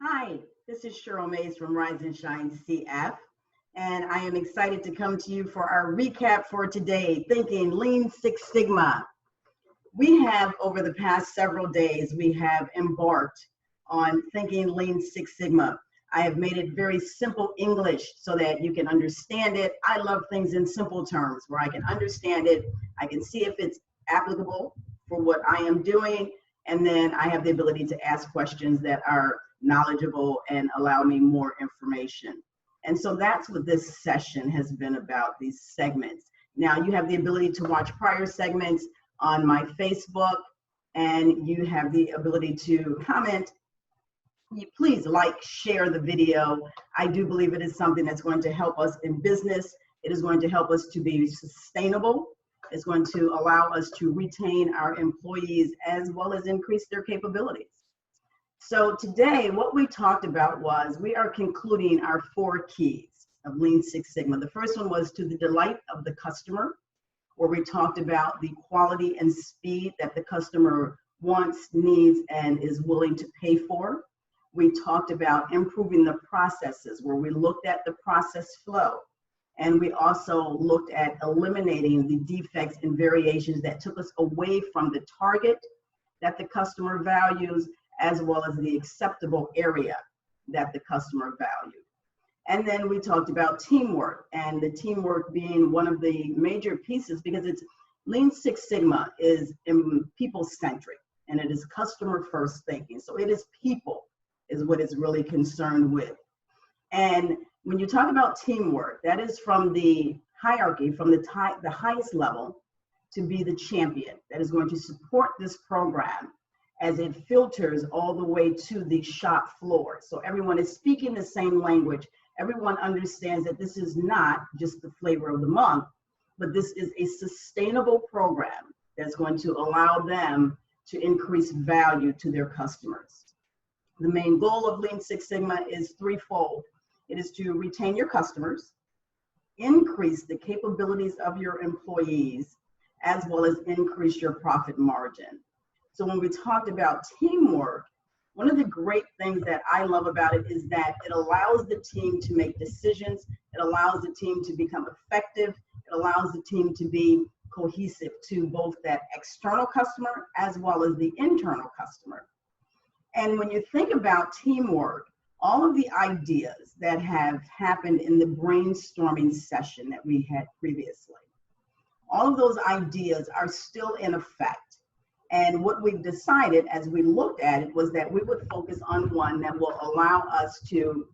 Hi, this is Cheryl Mays from Rise and Shine CF, and I am excited to come to you for our recap for today, Thinking Lean Six Sigma. We have, over the past several days, we have embarked on Thinking Lean Six Sigma. I have made it very simple English so that you can understand it. I love things in simple terms where I can understand it, I can see if it's applicable for what I am doing, and then I have the ability to ask questions that are knowledgeable and allow me more information. And so that's what this session has been about, these segments. Now you have the ability to watch prior segments on my Facebook, and you have the ability to comment. Please like, share the video. I do believe it is something that's going to help us in business. It is going to help us to be sustainable. It's going to allow us to retain our employees as well as increase their capabilities. So today, what we talked about was we are concluding our 4 keys of Lean Six Sigma. The first one was to the delight of the customer, where we talked about the quality and speed that the customer wants, needs, and is willing to pay for. We talked about improving the processes, where we looked at the process flow. And we also looked at eliminating the defects and variations that took us away from the target that the customer values, as well as the acceptable area that the customer valued. And then we talked about teamwork, and the teamwork being one of the major pieces, because it's Lean Six Sigma is people-centric, and it is customer-first thinking. So it is people is what it's really concerned with. And when you talk about teamwork, that is from the hierarchy, from the highest level, to be the champion that is going to support this program as it filters all the way to the shop floor. So everyone is speaking the same language. Everyone understands that this is not just the flavor of the month, but this is a sustainable program that's going to allow them to increase value to their customers. The main goal of Lean Six Sigma is threefold. It is to retain your customers, increase the capabilities of your employees, as well as increase your profit margin. So when we talked about teamwork, one of the great things that I love about it is that it allows the team to make decisions. It allows the team to become effective. It allows the team to be cohesive to both that external customer as well as the internal customer. And when you think about teamwork, all of the ideas that have happened in the brainstorming session that we had previously, all of those ideas are still in effect. And what we've decided as we looked at it was that we would focus on one that will allow us to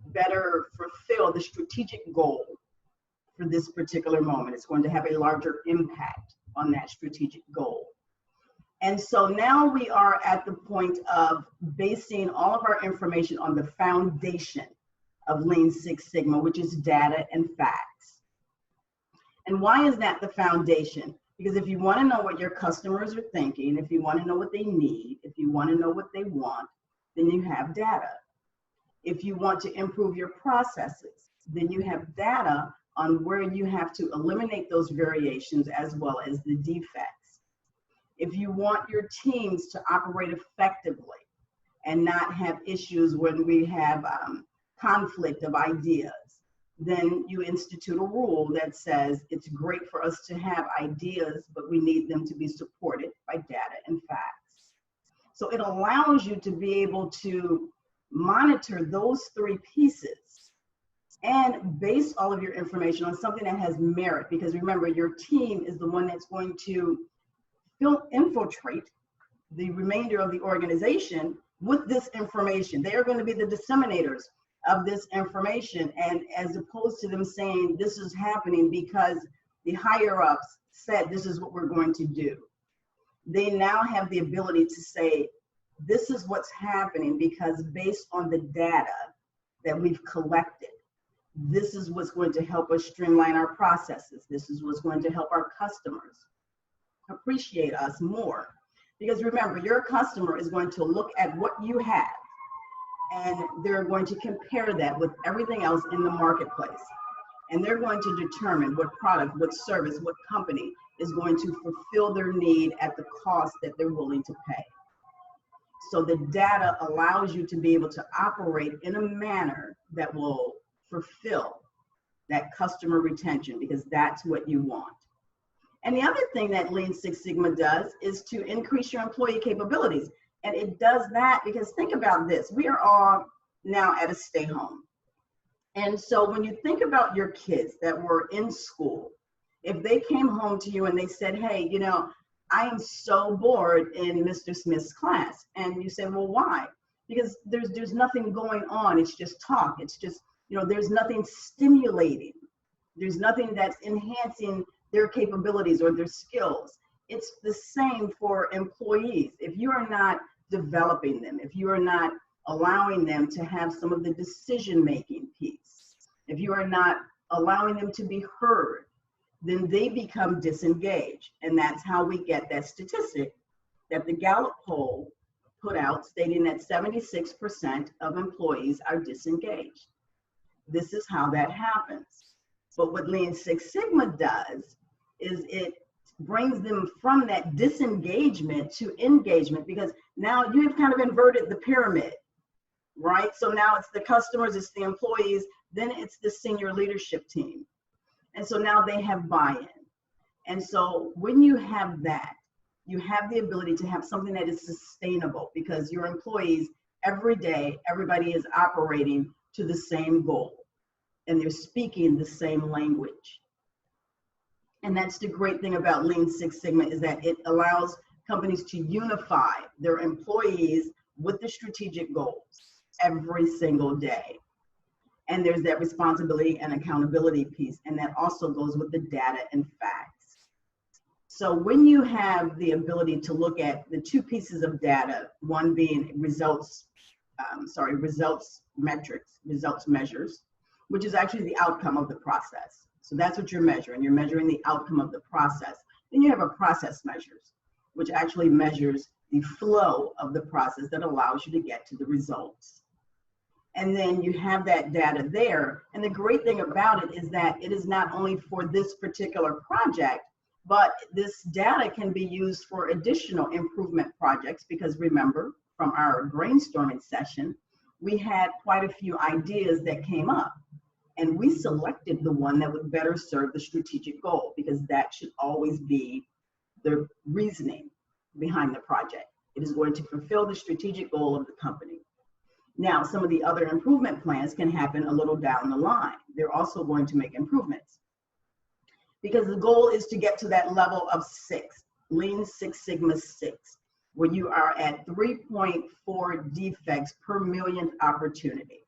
better fulfill the strategic goal for this particular moment. It's going to have a larger impact on that strategic goal. And so now we are at the point of basing all of our information on the foundation of Lean Six Sigma, which is data and facts. And why is that the foundation? Because if you want to know what your customers are thinking, if you want to know what they need, if you want to know what they want, then you have data. If you want to improve your processes, then you have data on where you have to eliminate those variations as well as the defects. If you want your teams to operate effectively and not have issues when we have conflict of ideas, then you institute a rule that says it's great for us to have ideas, but we need them to be supported by data and facts. So it allows you to be able to monitor those 3 pieces and base all of your information on something that has merit, because remember, your team is the one that's going to infiltrate the remainder of the organization with this information. They are going to be the disseminators of this information, and as opposed to them saying this is happening because the higher ups said this is what we're going to do, they now have the ability to say this is what's happening because based on the data that we've collected, this is what's going to help us streamline our processes. This is what's going to help our customers appreciate us more. Because remember, your customer is going to look at what you have, and they're going to compare that with everything else in the marketplace. And they're going to determine what product, what service, what company is going to fulfill their need at the cost that they're willing to pay. So the data allows you to be able to operate in a manner that will fulfill that customer retention, because that's what you want. And the other thing that Lean Six Sigma does is to increase your employee capabilities. And it does that because think about this, we are all now at a stay home. And so when you think about your kids that were in school, if they came home to you and they said, hey, you know, I am so bored in Mr. Smith's class. And you say, well, why? Because there's nothing going on. It's just talk. It's just, you know, there's nothing stimulating. There's nothing that's enhancing their capabilities or their skills. It's the same for employees. If you are not developing them, if you are not allowing them to have some of the decision-making piece, if you are not allowing them to be heard, then they become disengaged. And that's how we get that statistic that the Gallup poll put out, stating that 76% of employees are disengaged. This is how that happens. But what Lean Six Sigma does is it brings them from that disengagement to engagement, because now you have kind of inverted the pyramid, right? So now it's the customers, it's the employees, then it's the senior leadership team. And so now they have buy-in. And so when you have that, you have the ability to have something that is sustainable, because your employees, every day, everybody is operating to the same goal and they're speaking the same language. And that's the great thing about Lean Six Sigma, is that it allows companies to unify their employees with the strategic goals every single day. And there's that responsibility and accountability piece, and that also goes with the data and facts. So when you have the ability to look at the two pieces of data, one being results measures, which is actually the outcome of the process. So that's what you're measuring. You're measuring the outcome of the process. Then you have a process measures, which actually measures the flow of the process that allows you to get to the results. And then you have that data there. And the great thing about it is that it is not only for this particular project, but this data can be used for additional improvement projects, because remember, from our brainstorming session, we had quite a few ideas that came up. And we selected the one that would better serve the strategic goal, because that should always be the reasoning behind the project. It is going to fulfill the strategic goal of the company. Now, some of the other improvement plans can happen a little down the line. They're also going to make improvements, because the goal is to get to that level of 6, Lean Six Sigma 6, where you are at 3.4 defects per millionth opportunity,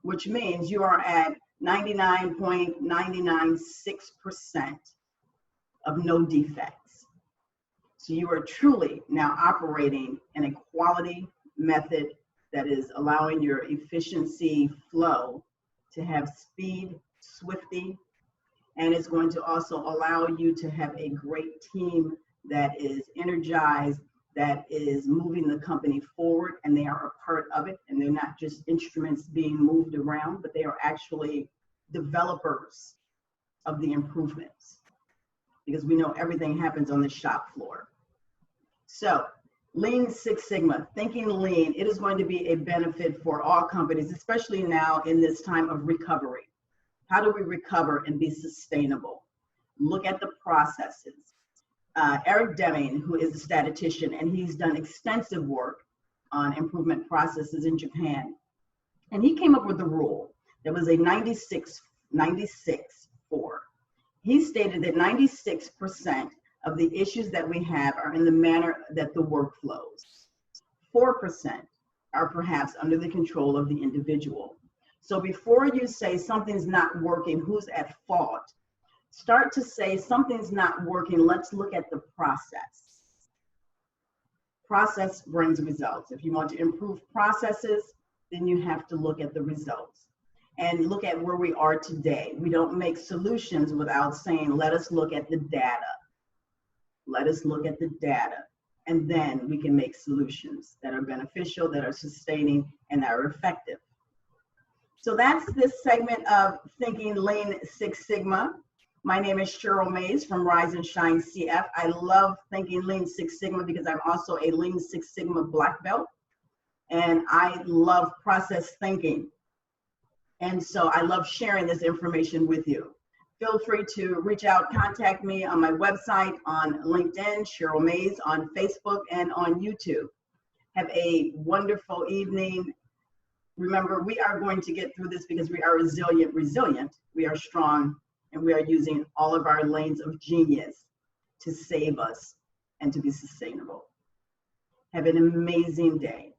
which means you are at 99.996% of no defects. So you are truly now operating in a quality method that is allowing your efficiency flow to have speed, swifty, and it's going to also allow you to have a great team that is energized, that is moving the company forward, and they are a part of it, and they're not just instruments being moved around, but they are actually developers of the improvements, because we know everything happens on the shop floor. So Lean Six Sigma, thinking lean, it is going to be a benefit for all companies, especially now in this time of recovery. How do we recover and be sustainable? Look at the processes. Eric Deming, who is a statistician, and he's done extensive work on improvement processes in Japan. And he came up with a rule that was a 96-4. He stated that 96% of the issues that we have are in the manner that the work flows. 4% are perhaps under the control of the individual. So before you say something's not working, who's at fault? Start to say something's not working, let's look at the process. Process brings results. If you want to improve processes, then you have to look at the results and look at where we are today. We don't make solutions without saying, let us look at the data. Let us look at the data, and then we can make solutions that are beneficial, that are sustaining, and that are effective. So that's this segment of Thinking Lean Six Sigma. My name is Cheryl Mays from Rise and Shine CF. I love Thinking Lean Six Sigma because I'm also a Lean Six Sigma black belt. and I love process thinking. And so I love sharing this information with you. Feel free to reach out, contact me on my website, on LinkedIn, Cheryl Mays, on Facebook, and on YouTube. Have a wonderful evening. Remember, we are going to get through this because we are resilient, we are strong, and we are using all of our lanes of genius to save us and to be sustainable. Have an amazing day.